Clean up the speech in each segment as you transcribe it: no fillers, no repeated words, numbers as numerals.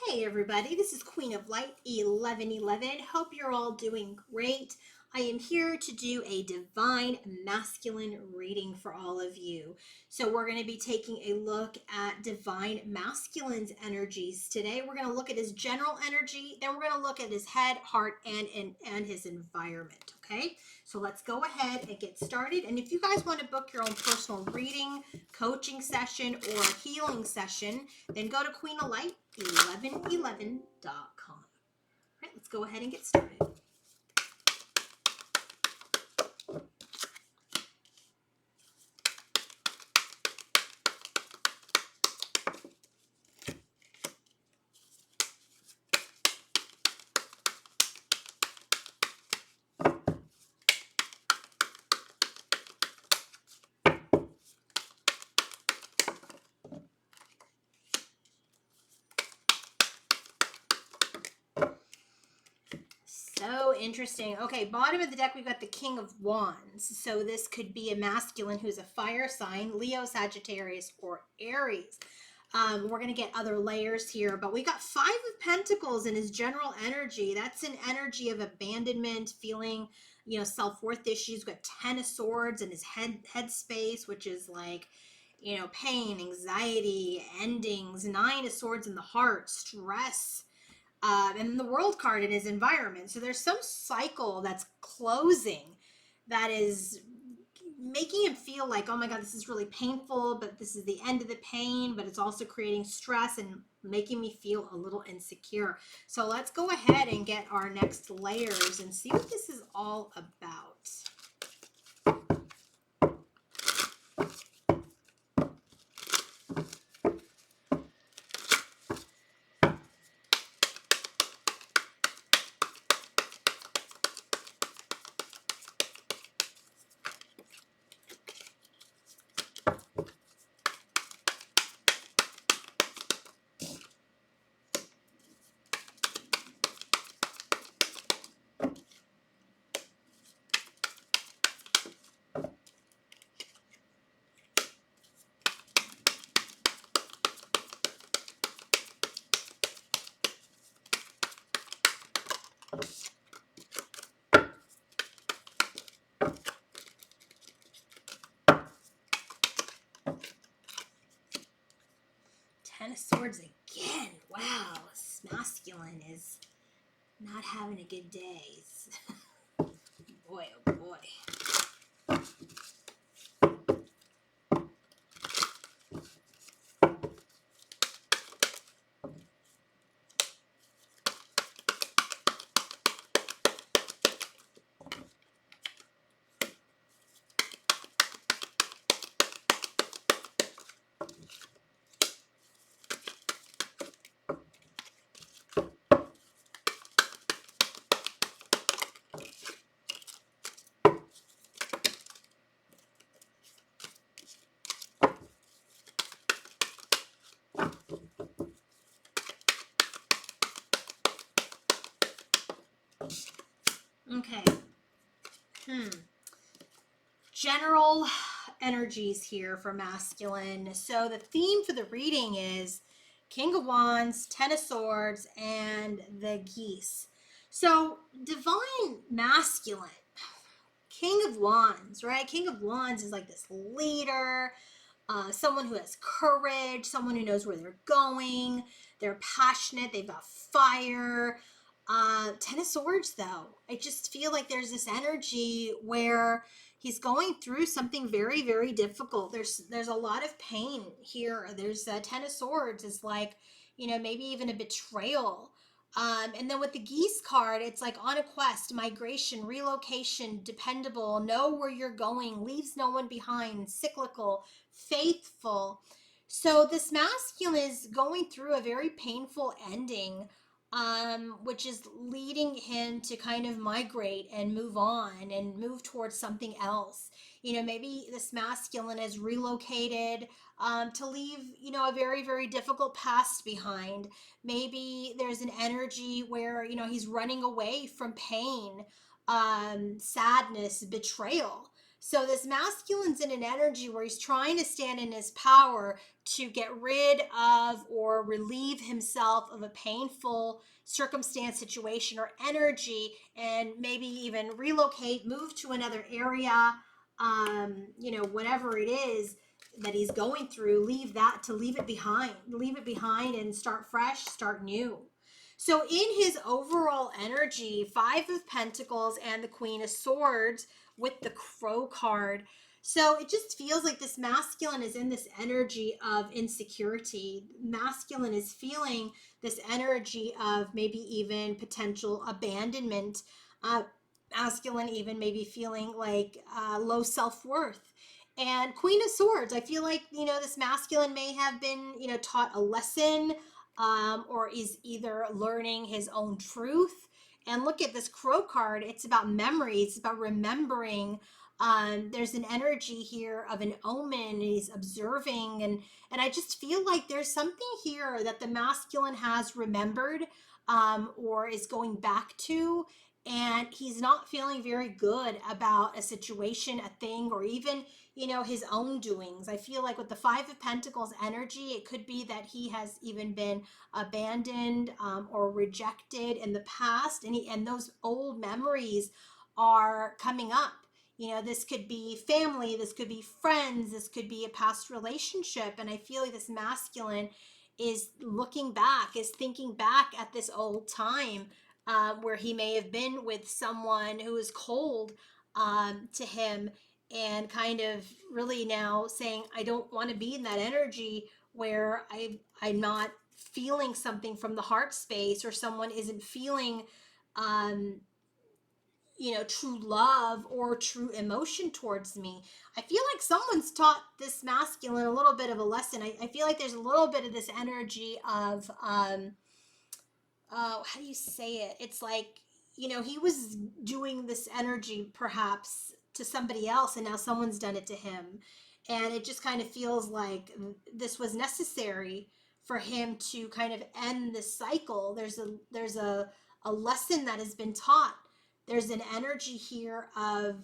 Hey everybody, this is Queen of Light 1111. Hope you're all doing great. I am here to do a divine masculine reading for all of you. So, we're going to be taking a look at divine masculine's energies today. We're going to look at his general energy, then we're going to look at his head, heart, and his environment. Okay, so let's go ahead and get started. And if you guys want to book your own personal reading, coaching session, or healing session, then go to queenoflight1111.com. All right, let's go ahead and get started. So interesting. Okay, bottom of the deck, we've got the King of Wands. So this could be a masculine who's a fire sign, Leo, Sagittarius, or Aries. We're going to get other layers here, but we got Five of Pentacles in his general energy. That's an energy of abandonment, feeling, self-worth issues. We've got Ten of Swords in his head space, which is like, pain, anxiety, endings. Nine of Swords in the heart, stress, and the World card in his environment. So there's some cycle that's closing that is making him feel like, oh my God, this is really painful, but this is the end of the pain, but it's also creating stress and making me feel a little insecure. So let's go ahead and get our next layers and see what this is all about. Ten of Swords again. Wow, this masculine is not having a good day. Boy, oh boy. Okay. General energies here for masculine. So the theme for the reading is King of Wands, Ten of Swords, and the Geese. So divine masculine, King of Wands, right? King of Wands is like this leader, someone who has courage, someone who knows where they're going. They're passionate. They've got fire. Ten of Swords, though, I just feel like there's this energy where he's going through something very, very difficult. There's a lot of pain here. There's Ten of Swords is like, maybe even a betrayal. And then with the Geese card, it's like on a quest, migration, relocation, dependable, know where you're going, leaves no one behind, cyclical, faithful. So this masculine is going through a very painful ending, which is leading him to kind of migrate and move on and move towards something else. Maybe this masculine is relocated to leave, a very, very difficult past behind. Maybe there's an energy where, he's running away from pain, sadness, betrayal. So this masculine's in an energy where he's trying to stand in his power to get rid of or relieve himself of a painful circumstance, situation, or energy, and maybe even relocate, move to another area, whatever it is that he's going through, leave it behind and start fresh, start new. So in his overall energy, Five of Pentacles and the Queen of Swords with the Crow card. So it just feels like this masculine is in this energy of insecurity. Masculine is feeling this energy of maybe even potential abandonment. Masculine even maybe feeling like low self-worth. And Queen of Swords, I feel like, this masculine may have been, taught a lesson, or is either learning his own truth. And look at this Crow card. It's about memory. It's about remembering. There's an energy here of an omen. He's observing, and I just feel like there's something here that the masculine has remembered, or is going back to, and he's not feeling very good about a situation, a thing, or even his own doings. I feel like with the Five of Pentacles energy, it could be that he has even been abandoned, or rejected in the past, and those old memories are coming up. This could be family, this could be friends, this could be a past relationship, and I feel like this masculine is looking back, is thinking back at this old time, where he may have been with someone who is cold, to him, and kind of really now saying, I don't want to be in that energy where I'm not feeling something from the heart space, or someone isn't feeling true love or true emotion towards me. I feel like someone's taught this masculine a little bit of a lesson. I feel like there's a little bit of this energy of how do you say it? It's like, he was doing this energy perhaps to somebody else, and now someone's done it to him. And it just kind of feels like this was necessary for him to kind of end this cycle. There's a lesson that has been taught. There's an energy here of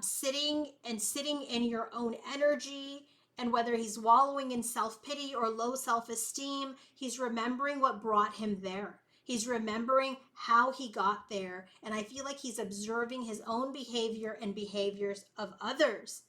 sitting in your own energy, and whether he's wallowing in self-pity or low self-esteem, he's remembering what brought him there. He's remembering how he got there, and I feel like he's observing his own behavior and behaviors of others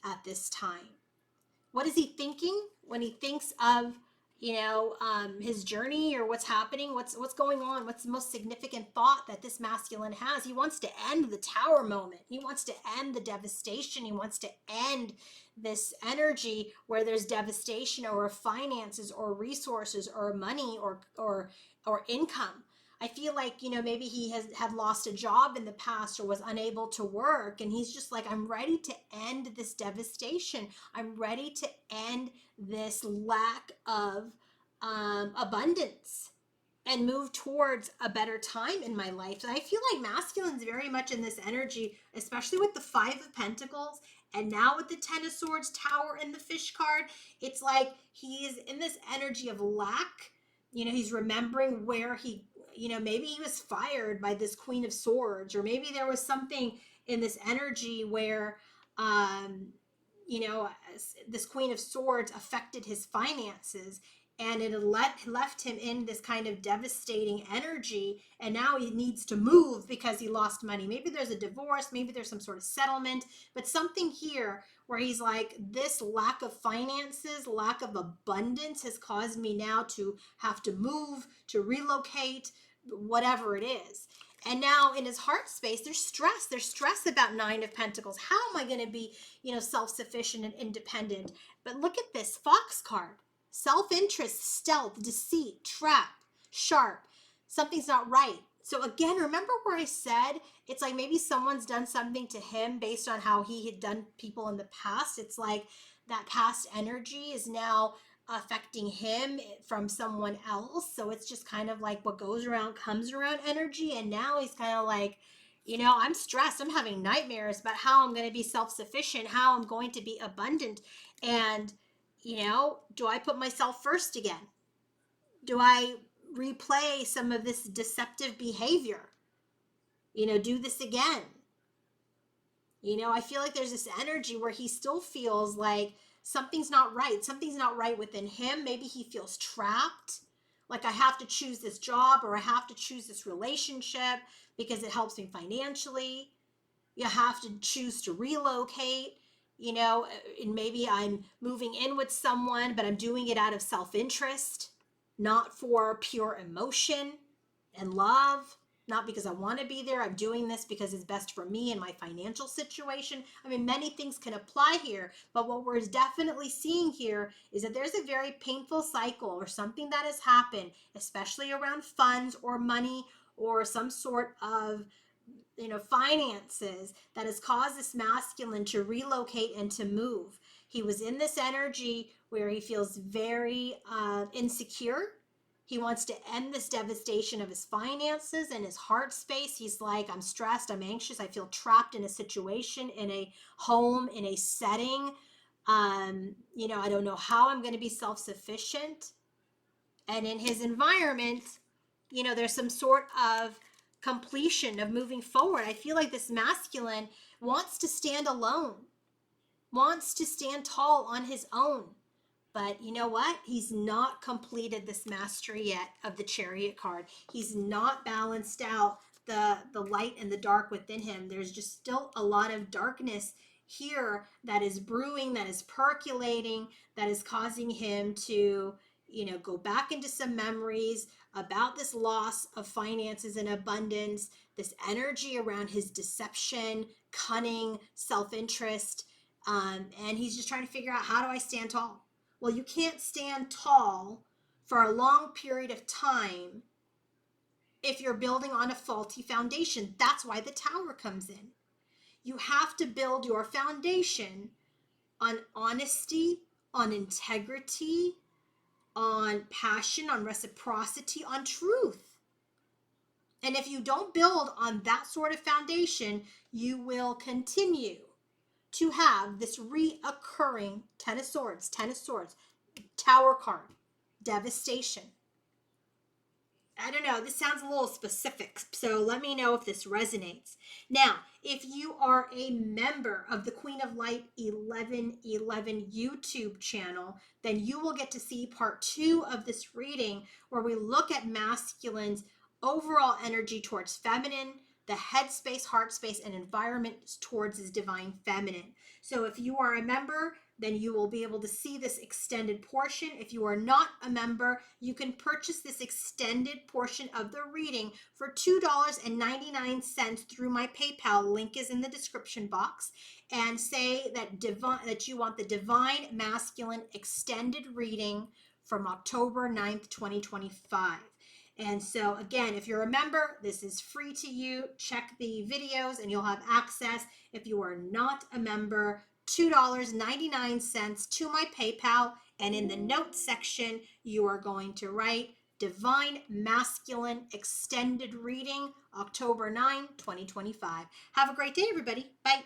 at this time. What is he thinking when he thinks of his journey, or what's happening, what's going on, what's the most significant thought that this masculine has? He wants to end the Tower moment. He wants to end the devastation. He wants to end this energy where there's devastation over finances or resources or money or income. I feel like, maybe he had lost a job in the past or was unable to work. And he's just like, I'm ready to end this devastation. I'm ready to end this lack of abundance and move towards a better time in my life. And I feel like masculine's very much in this energy, especially with the Five of Pentacles. And now with the Ten of Swords, Tower, and the Fish card, it's like he's in this energy of lack. He's remembering where maybe he was fired by this Queen of Swords, or maybe there was something in this energy where, this Queen of Swords affected his finances, and it left him in this kind of devastating energy, and now he needs to move because he lost money. Maybe there's a divorce, maybe there's some sort of settlement, but something here where he's like, this lack of finances, lack of abundance has caused me now to have to move, to relocate, whatever it is. And now in his heart space, there's stress. There's stress about Nine of Pentacles. How am I going to be, self-sufficient and independent? But look at this Fox card. Self-interest, stealth, deceit, trap, sharp. Something's not right. So again, remember where I said it's like maybe someone's done something to him based on how he had done people in the past. It's like that past energy is now affecting him from someone else. So it's just kind of like what goes around comes around energy. And now he's kind of like, I'm stressed. I'm having nightmares about how I'm going to be self-sufficient, how I'm going to be abundant. And, do I put myself first again? Do I replay some of this deceptive behavior? Do this again? You know, I feel like there's this energy where he still feels like something's not right. Something's not right within him. Maybe he feels trapped. Like I have to choose this job or I have to choose this relationship because it helps me financially. You have to choose to relocate, you know, and maybe I'm moving in with someone, but I'm doing it out of self interest, not for pure emotion and love, not because I want to be there. I'm doing this because it's best for me and my financial situation. I mean, many things can apply here, but what we're definitely seeing here is that there's a very painful cycle or something that has happened, especially around funds or money or some sort of finances that has caused this masculine to relocate and to move. He was in this energy where he feels very insecure. He wants to end this devastation of his finances and his heart space. He's like, I'm stressed, I'm anxious, I feel trapped in a situation, in a home, in a setting. I don't know how I'm going to be self sufficient. And in his environment, there's some sort of completion of moving forward. I feel like this masculine wants to stand alone, wants to stand tall on his own. But you know what? He's not completed this mastery yet of the Chariot card. He's not balanced out the light and the dark within him. There's just still a lot of darkness here that is brewing, that is percolating, that is causing him to, go back into some memories about this loss of finances and abundance, this energy around his deception, cunning, self-interest. And he's just trying to figure out, how do I stand tall? Well, you can't stand tall for a long period of time if you're building on a faulty foundation. That's why the tower comes in. You have to build your foundation on honesty, on integrity, on passion, on reciprocity, on truth. And if you don't build on that sort of foundation, you will continue to have this reoccurring Ten of Swords, Tower card, devastation. I don't know, this sounds a little specific, so let me know if this resonates. Now, if you are a member of the Queen of Light 1111 YouTube channel, then you will get to see part 2 of this reading where we look at masculine's overall energy towards feminine, the headspace, heart space, and environment towards his divine feminine. So if you are a member, then you will be able to see this extended portion. If you are not a member, you can purchase this extended portion of the reading for $2.99 through my PayPal. Link is in the description box. And say that you want the Divine Masculine extended reading from October 9th, 2025. And so again, if you're a member, this is free to you. Check the videos and you'll have access. If you are not a member, $2.99 to my PayPal. And in the notes section, you are going to write Divine Masculine Extended Reading, October 9, 2025. Have a great day, everybody. Bye.